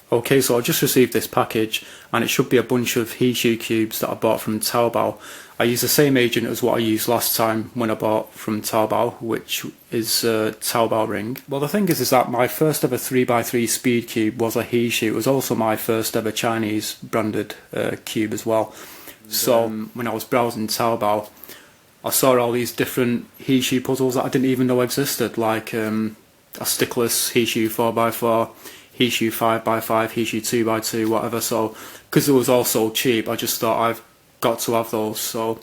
Okay, so I just received this package and it should be a bunch of HeShu cubes that I bought from Taobao. I use the same agent as what I used last time when I bought from Taobao, which is Taobao ring. Well, the thing is that my first ever 3x3 speed cube was a HeShu. It was also my first ever Chinese branded cube as well. So when I was browsing Taobao, I saw all these different HeShu puzzles that I didn't even know existed, like a Stickless HeShu 4x4, HeShu 5x5, HeShu 2x2, whatever. So because it was all so cheap, I just thought I've got to have those. So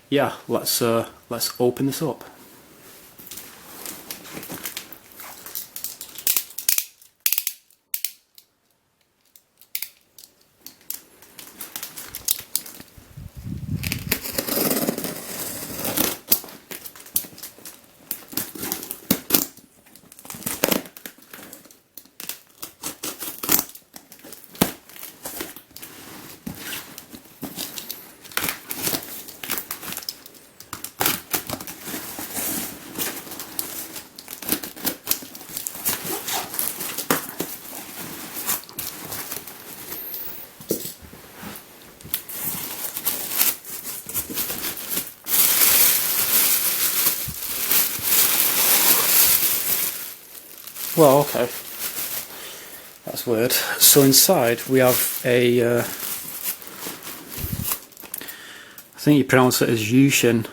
yeah, let's open this up. Well, okay, that's weird. So inside we have a, I think you pronounce it as YuXin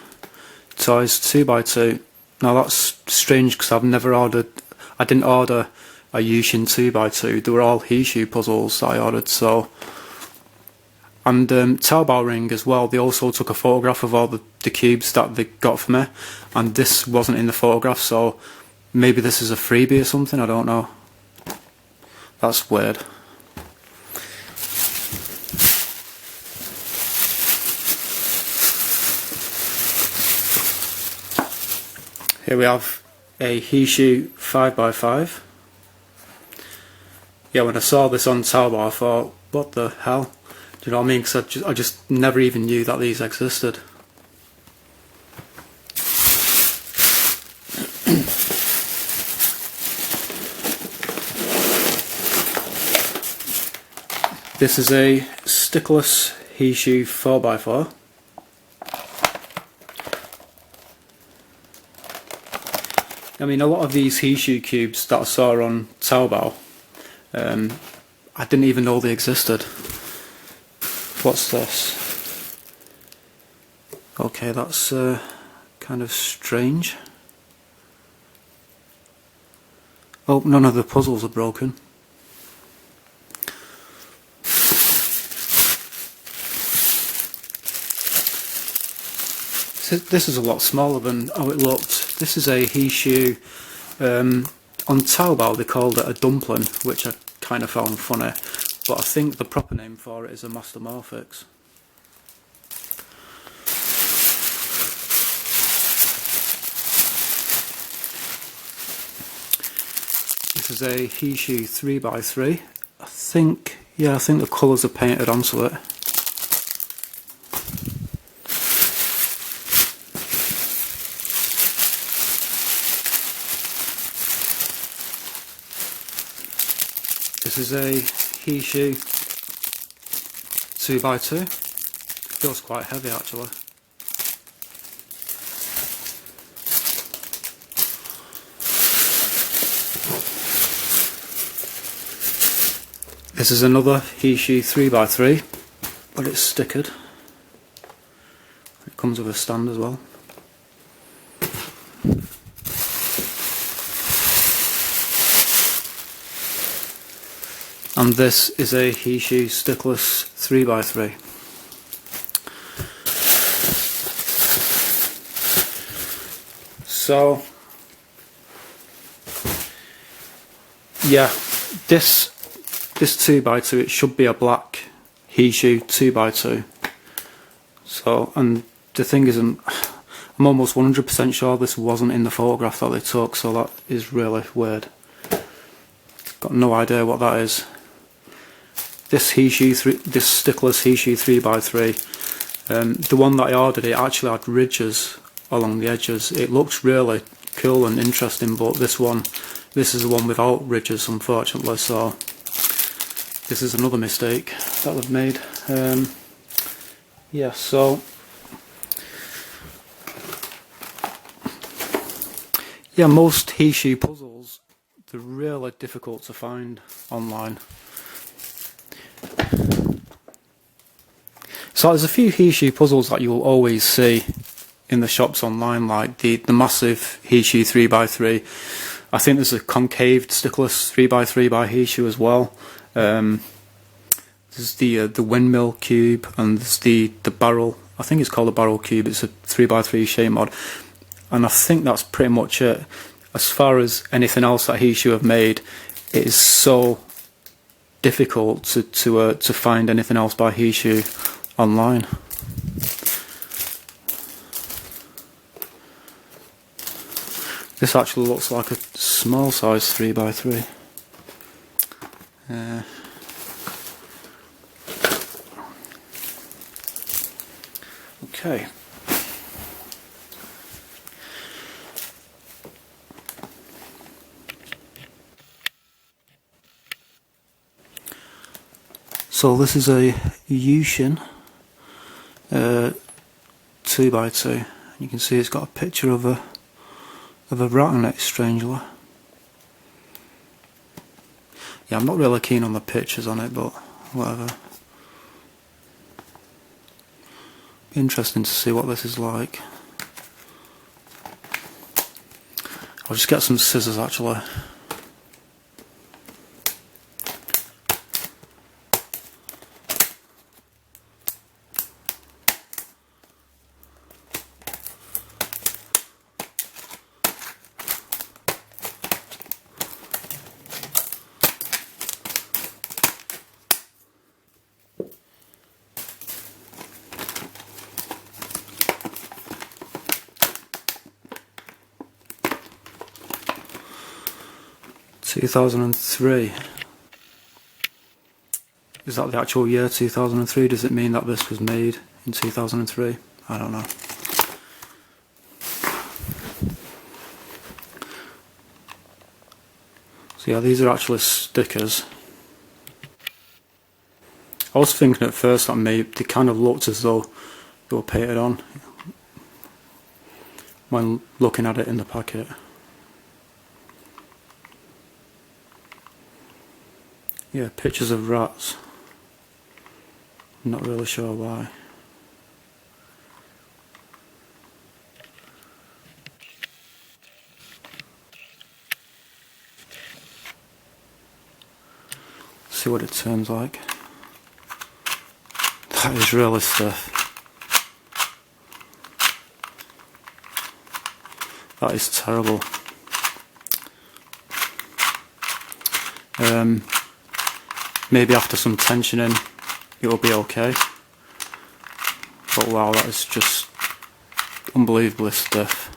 2x2. Now that's strange because I didn't order a YuXin 2x2. They were all HeShu puzzles that I ordered. So, and Taobao ring as well, they also took a photograph of all the cubes that they got for me, and this wasn't in the photograph, so maybe this is a freebie or something, I don't know. That's weird. Here we have a HeShu 5x5. Yeah, when I saw this on Taobao I thought, what the hell? Do you know what I mean? Because I just never even knew that these existed. This is a stickless HeShu 4x4. I mean, a lot of these HeShu cubes that I saw on Taobao, I didn't even know they existed. What's this? Okay, that's kind of strange. Oh, none of the puzzles are broken. This is a lot smaller than how it looked. This is a HeShu, on Taobao they called it a dumpling, which I kind of found funny, but I think the proper name for it is a master morphix. This is a HeShu 3x3. I think the colours are painted onto it. This is a HeShu 2x2. Feels quite heavy actually. This is another HeShu 3x3, but it's stickered. It comes with a stand as well. And this is a HeShu Stickless 3x3. So, yeah, this 2x2, it should be a black HeShu 2x2. So, and the thing is, I'm almost 100% sure this wasn't in the photograph that they took, so that is really weird. Got no idea what that is. This Stickless HeShu 3x3, the one that I ordered, it actually had ridges along the edges. It looks really cool and interesting, but this is the one without ridges, unfortunately. So this is another mistake that I've made. Yeah, so yeah, most HeShu puzzles, they're really difficult to find online. So there's a few HeShu puzzles that you'll always see in the shops online, like the massive HeShu 3x3. I think there's a concaved stickless 3x3 by HeShu as well. There's the windmill cube, and there's the barrel. I think it's called a barrel cube. It's a 3x3 shape mod, and I think that's pretty much it. As far as anything else that HeShu have made, it is so difficult to find anything else by HeShu online. This actually looks like a small size 3x3. Okay. So this is a YuXin 2x2. You can see it's got a picture of a rat on it, strangely. Yeah, I'm not really keen on the pictures on it, but whatever. Be interesting to see what this is like. I'll just get some scissors actually. (2003). Is that the actual year 2003? Does it mean that this was made in 2003? I don't know. So yeah, these are actually stickers. I was thinking at first that maybe they kind of looked as though they were painted on when looking at it in the packet. Yeah, pictures of rats. I'm not really sure why. See what it turns like. That is really stiff. That is terrible. Maybe after some tensioning it will be okay. But wow, that is just unbelievably stiff.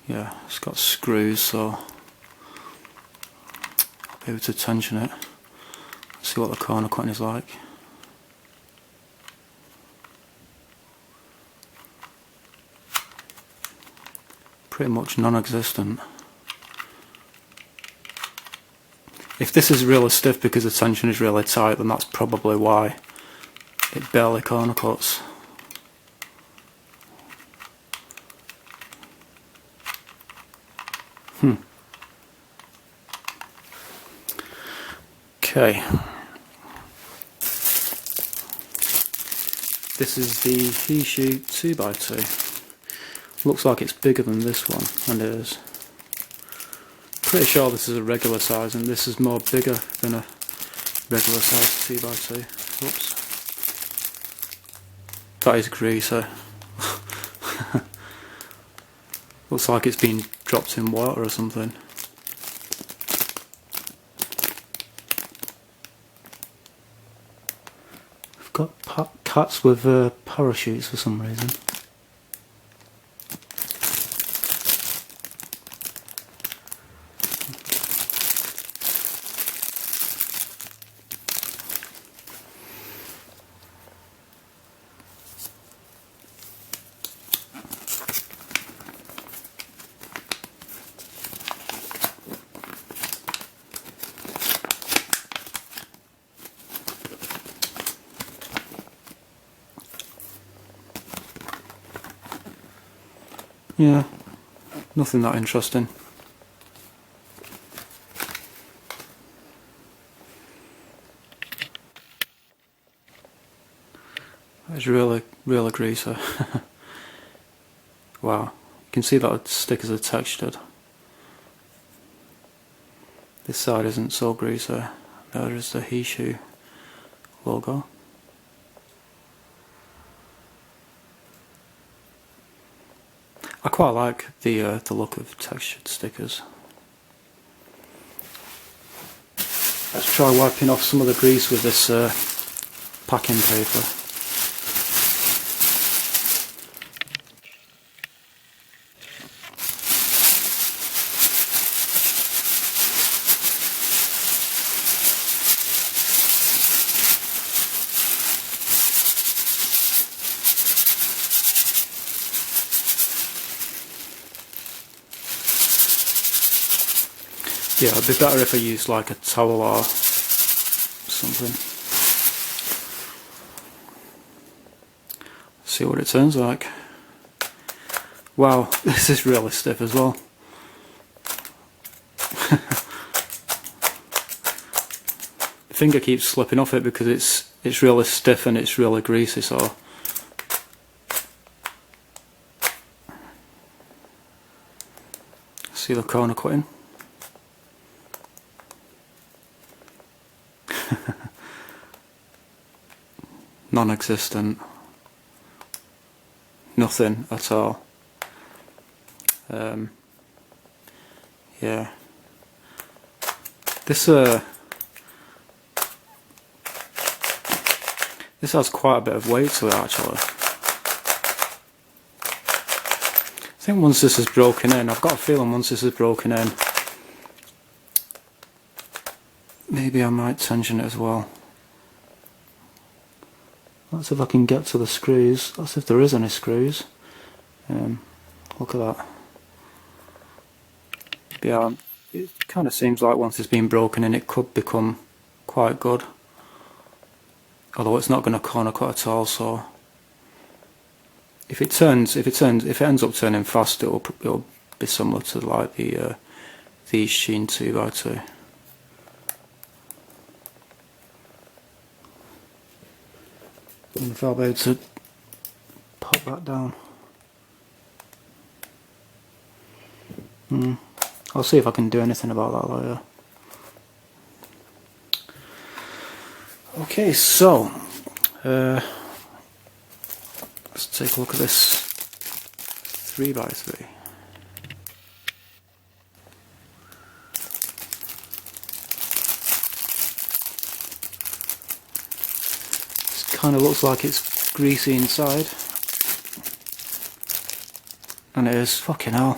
Yeah, it's got screws, so I'll be able to tension it. See what the corner cutting is like. Pretty much non-existent. If this is really stiff because the tension is really tight, then that's probably why it barely corner cuts. Okay. This is the HeShu 2x2. Looks like it's bigger than this one, and it is. Pretty sure this is a regular size, and this is more bigger than a regular size 2x2. Whoops. That is greasy. Looks like it's been dropped in water or something. I've got cats with parachutes for some reason. yeah, nothing that interesting. It's really greasy. Wow, you can see that the stickers are textured. This side isn't so greasy. There is the HeShu logo. I quite like the look of textured stickers. Let's try wiping off some of the grease with this packing paper. Yeah, it'd be better if I used like a towel or something. See what it turns like. Wow, this is really stiff as well. The finger keeps slipping off it because it's really stiff and it's really greasy, so see the corner cutting? Non-existent. Nothing at all. Yeah. This has quite a bit of weight to it actually. I think once this is broken in, I've got a feeling once this is broken in, maybe I might tension it as well. Let's see if I can get to the screws. Let's see if there is any screws. Look at that. Yeah, it kind of seems like once it's been broken in, it could become quite good. Although it's not going to corner cut at all. So if it ends up turning fast, it'll be similar to like the YuXin 2x2. And if I'll be able to pop that down. I'll see if I can do anything about that later. Okay, so let's take a look at this 3x3. Kind of looks like it's greasy inside, and it is. Fucking hell,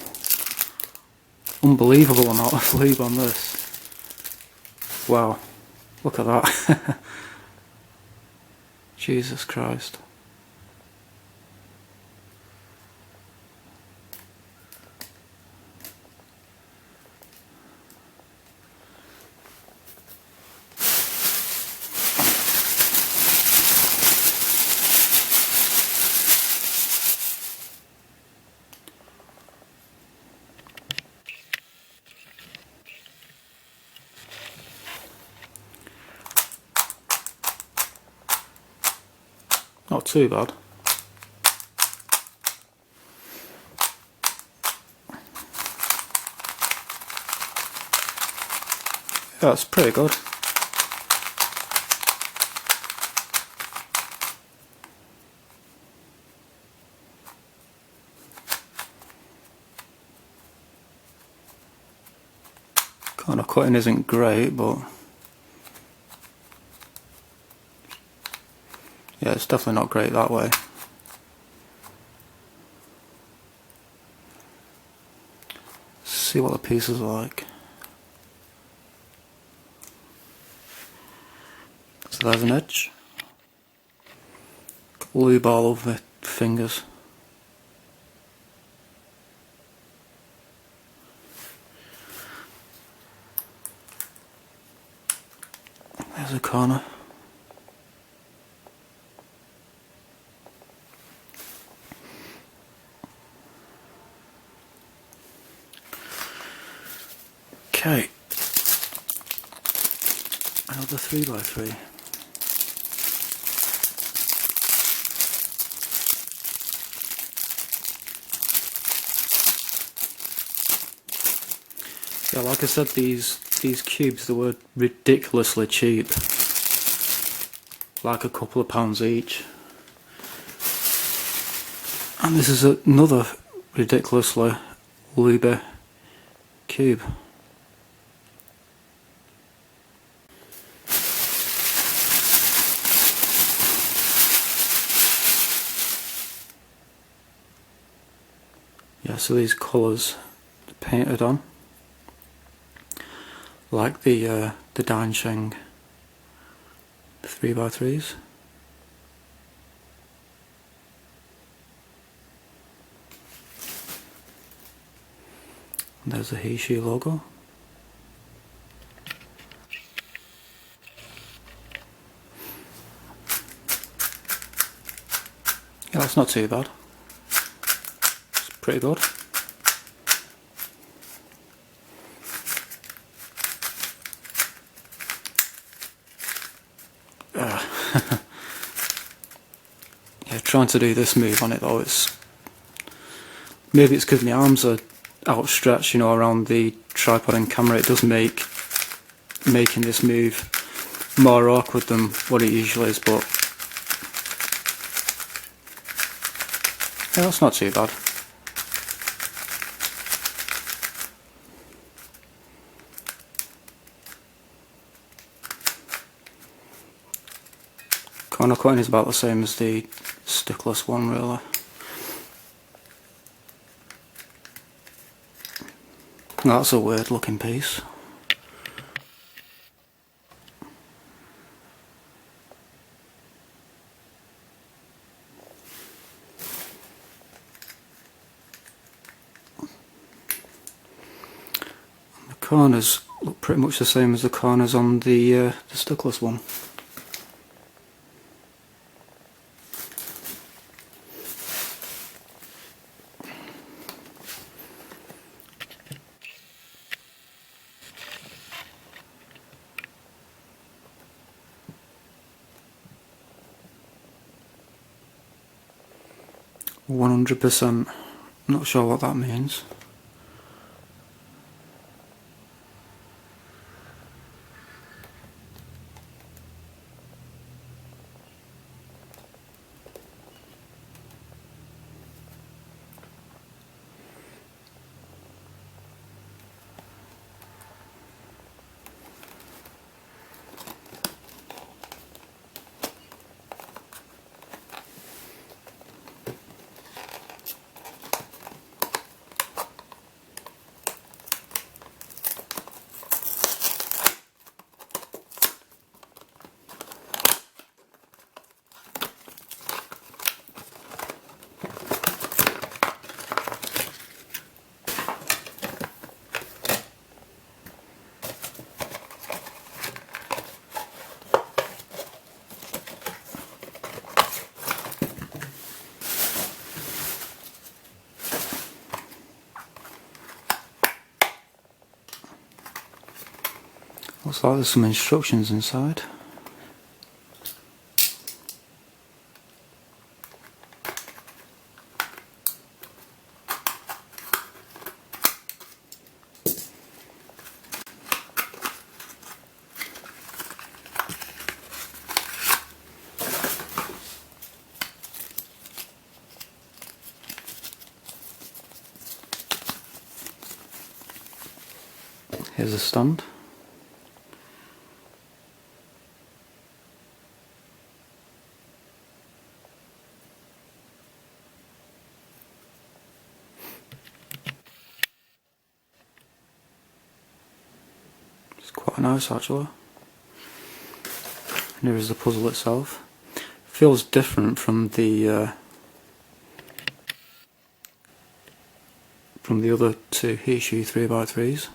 unbelievable amount of lube on this. Wow, look at that. Jesus Christ. Not too bad. Yeah, it's pretty good. Kind of cutting isn't great, but yeah, it's definitely not great that way. See what the pieces are like. So there's an edge. Got lube all over my fingers. There's a corner. Another 3x3. Yeah, like I said, these cubes, they were ridiculously cheap. Like a couple of pounds each. And this is another ridiculously lube cube. Yeah, so these colours are painted on, like the Dainsheng 3x3s. And there's the HeShu logo. Yeah, that's not too bad. It's pretty good. Yeah, trying to do this move on it though, maybe it's because my arms are outstretched, you know, around the tripod and camera. It does make making this move more awkward than what it usually is, but yeah, that's not too bad. Corner cutting is about the same as the stickless one, really. That's a weird looking piece. The corners look pretty much the same as the corners on the stickless one. %. Not sure what that means. Looks like there's some instructions inside. Here's a stand. It's quite nice actually. And here is the puzzle itself. Feels different from the other two HeShu 3x3s.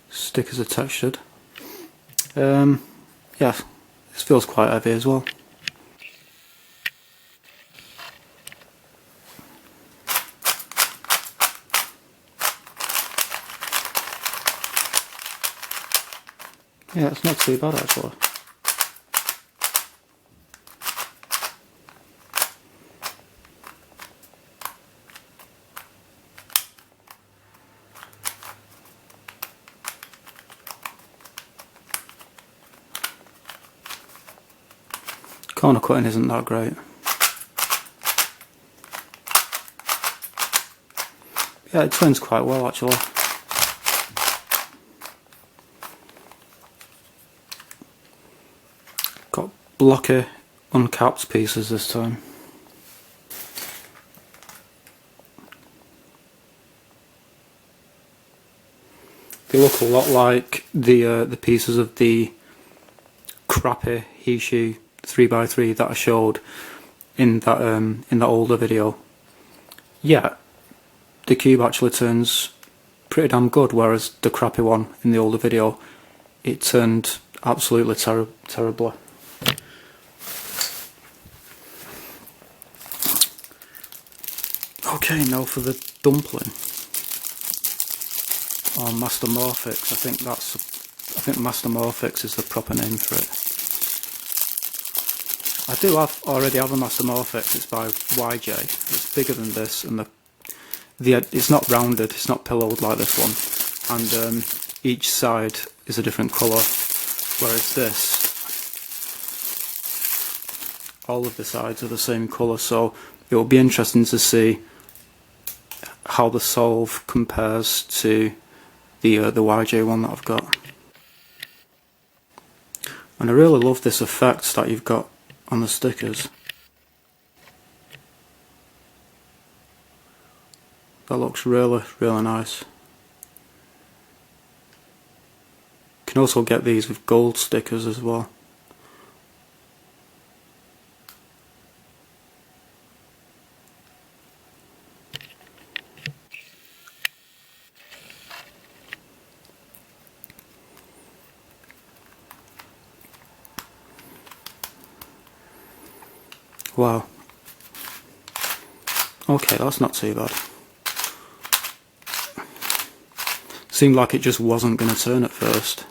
Stickers are textured. Yeah, this feels quite heavy as well. Yeah, it's not too bad actually. Corner cutting isn't that great. Yeah, it turns quite well actually. Got blocky uncapped pieces this time. They look a lot like the pieces of the crappy HeShu 3x3 that I showed in that older video. Yeah, the cube actually turns pretty damn good, whereas the crappy one in the older video, it turned absolutely terribly. Okay, now for the dumpling. Or Master Morphix, I think Master Morphix is the proper name for it. I do already have a Master Morphix. It's by YJ. It's bigger than this, and it's not rounded. It's not pillowed like this one, and each side is a different colour. Whereas this, all of the sides are the same colour. So it will be interesting to see how the solve compares to the YJ one that I've got. And I really love this effect that you've got on the stickers. That looks really nice. You can also get these with gold stickers as well. Wow. Okay, that's not too bad. Seemed like it just wasn't going to turn at first.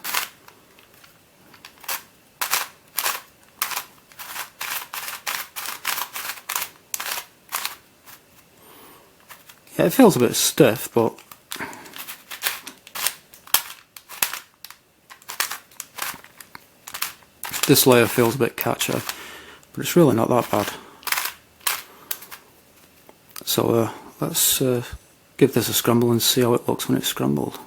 Yeah, it feels a bit stiff, but this layer feels a bit catchy. But it's really not that bad. So let's give this a scramble and see how it looks when it's scrambled.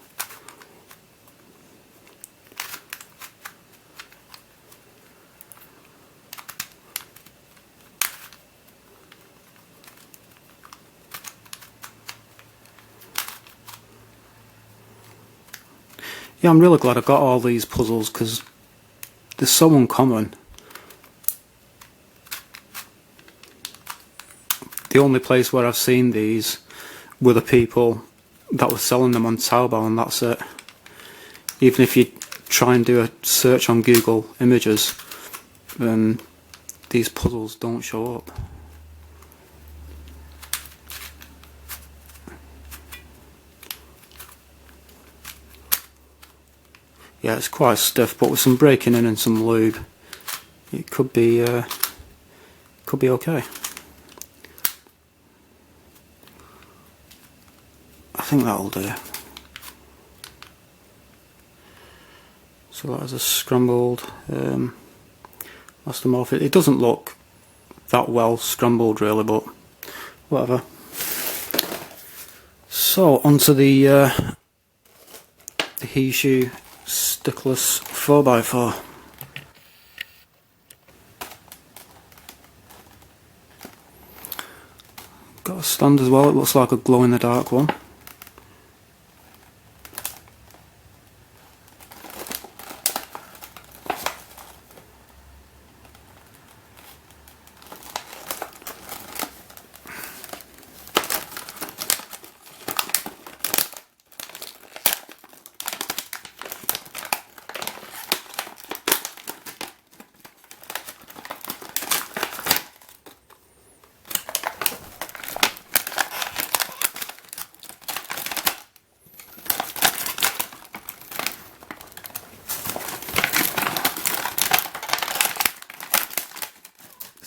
Yeah, I'm really glad I got all these puzzles because they're so uncommon. The only place where I've seen these were the people that were selling them on Taobao, and that's it. Even if you try and do a search on Google Images, then these puzzles don't show up. Yeah, it's quite stiff, but with some breaking in and some lube, it could be okay. I think that'll do. So that is a scrambled Master Morphix. It doesn't look that well scrambled really, but whatever. So onto the HeShu Stickless 4x4. Got a stand as well. It looks like a glow in the dark one.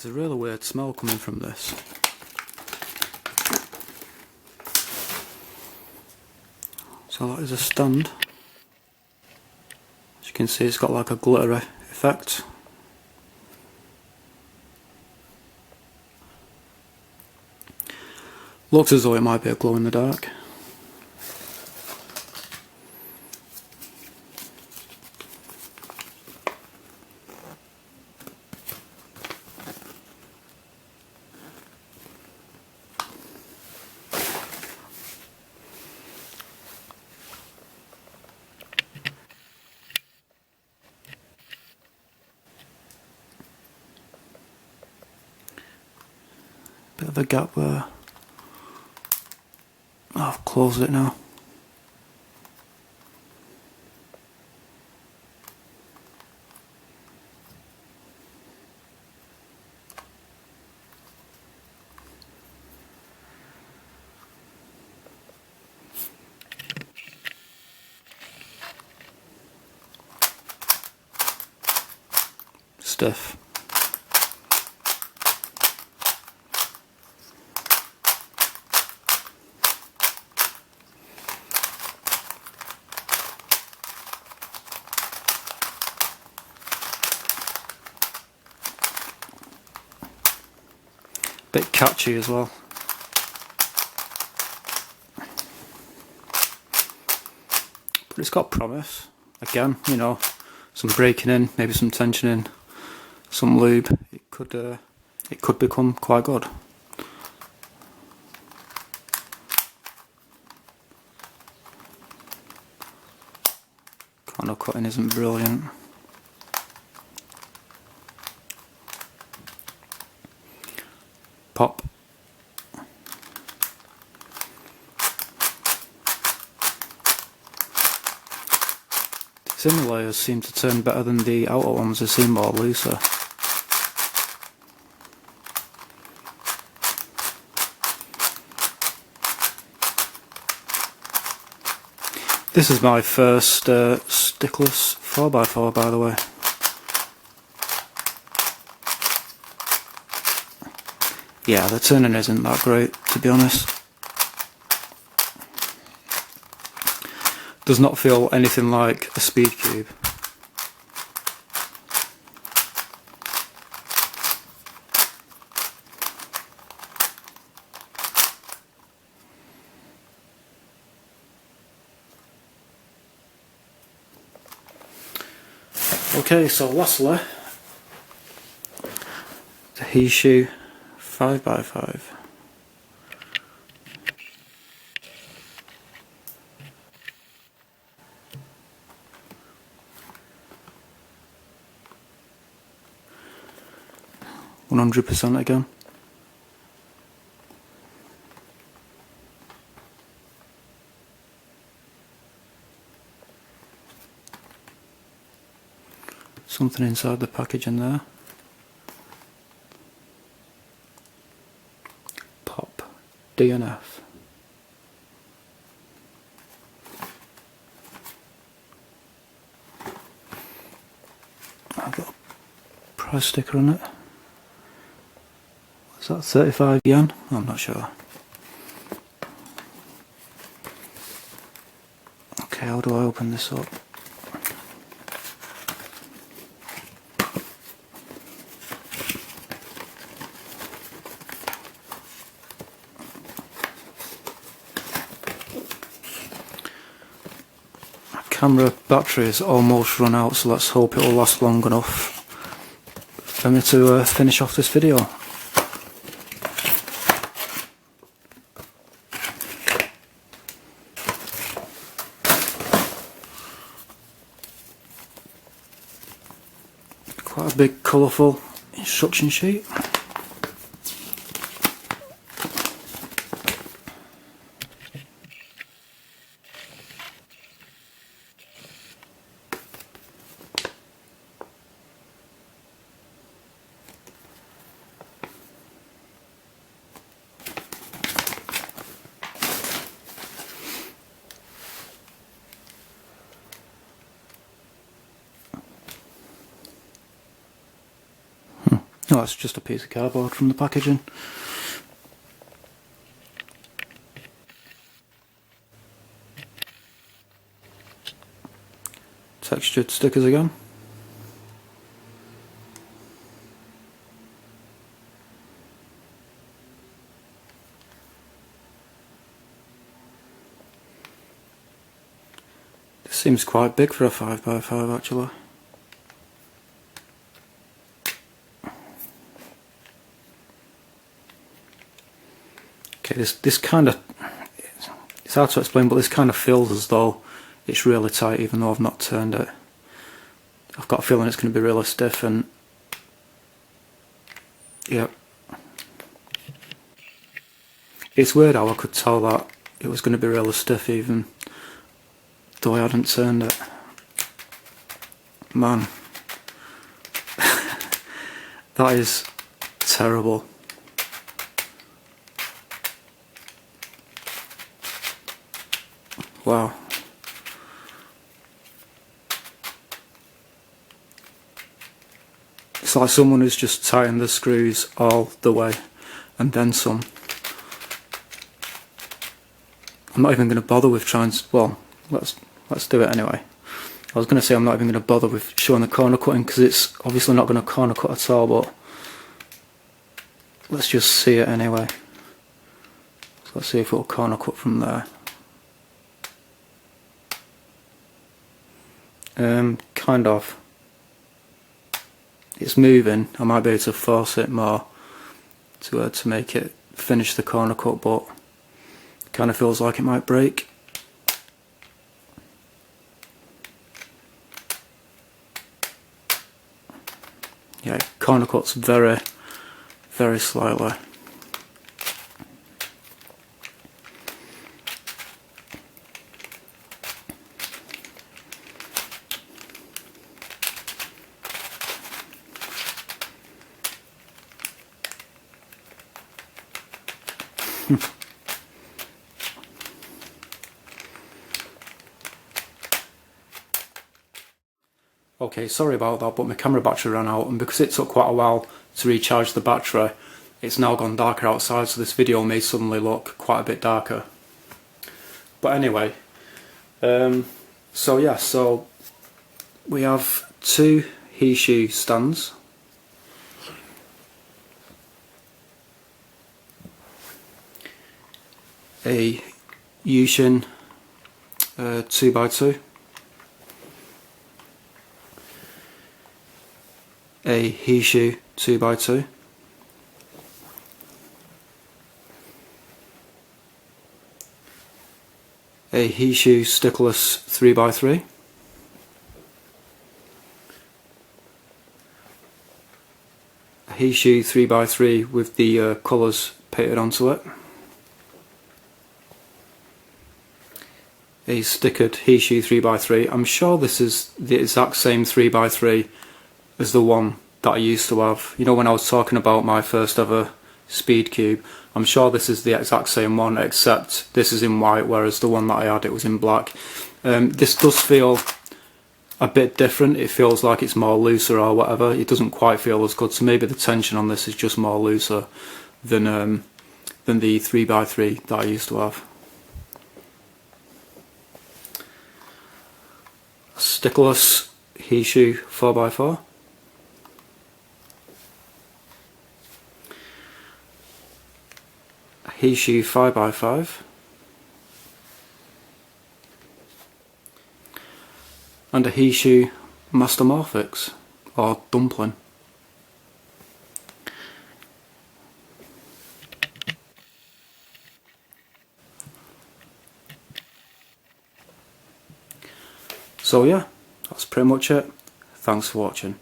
There's a really weird smell coming from this. So that is a stand. As you can see, it's got like a glittery effect. Looks as though it might be a glow in the dark. Bit of a gap there. Oh, I've closed it now. Stiff. Bit catchy as well. But it's got promise. Again, you know, some breaking in, maybe some tensioning, some lube. It could become quite good. Corner cutting isn't brilliant. Pop. These inner layers seem to turn better than the outer ones, they seem more looser. This is my first stickless 4x4, by the way. Yeah, the turning isn't that great, to be honest. Does not feel anything like a speed cube. Okay, so lastly, the HeShu 5x5. %, again. Something inside the package in there. Pop DNF. I've got a price sticker on it. Is that 35 yen? I'm not sure. Okay, how do I open this up? My camera battery is almost run out, so let's hope it will last long enough for me to finish off this video. Quite a big colourful instruction sheet. Oh, that's just a piece of cardboard from the packaging. Textured stickers again. This seems quite big for a 5x5 actually. Okay, this kind of, it's hard to explain, but this kind of feels as though it's really tight even though I've not turned it. I've got a feeling it's going to be really stiff, and yeah. It's weird how I could tell that it was going to be really stiff even though I hadn't turned it. Man. That is terrible. Wow. It's like someone who's just tightened the screws all the way and then some. I'm not even going to bother with trying to, well, let's do it anyway. I was going to say I'm not even going to bother with showing the corner cutting because it's obviously not going to corner cut at all, but let's just see it anyway. So let's see if it'll corner cut from there. Kind of. It's moving. I might be able to force it more to make it finish the corner cut, but it kind of feels like it might break. Yeah, corner cuts very, very slightly. Okay, sorry about that, but my camera battery ran out, and because it took quite a while to recharge the battery, it's now gone darker outside, so this video may suddenly look quite a bit darker. But anyway, so yeah, so we have two HeShu stands. A YuXin 2x2. A HeShu 2x2, a HeShu Stickless 3x3, a HeShu 3x3 with the colours painted onto it, a stickered HeShu 3x3. I'm sure this is the exact same 3x3 as the one that I used to have. You know, when I was talking about my first ever speed cube, I'm sure this is the exact same one, except this is in white, whereas the one that I had, it was in black. This does feel a bit different. It feels like it's more looser or whatever. It doesn't quite feel as good, so maybe the tension on this is just more looser than the 3x3 that I used to have. Stickless HeShu 4x4. HeShu 5x5, and a HeShu Master Morphix, or Dumpling. So yeah, that's pretty much it. Thanks for watching.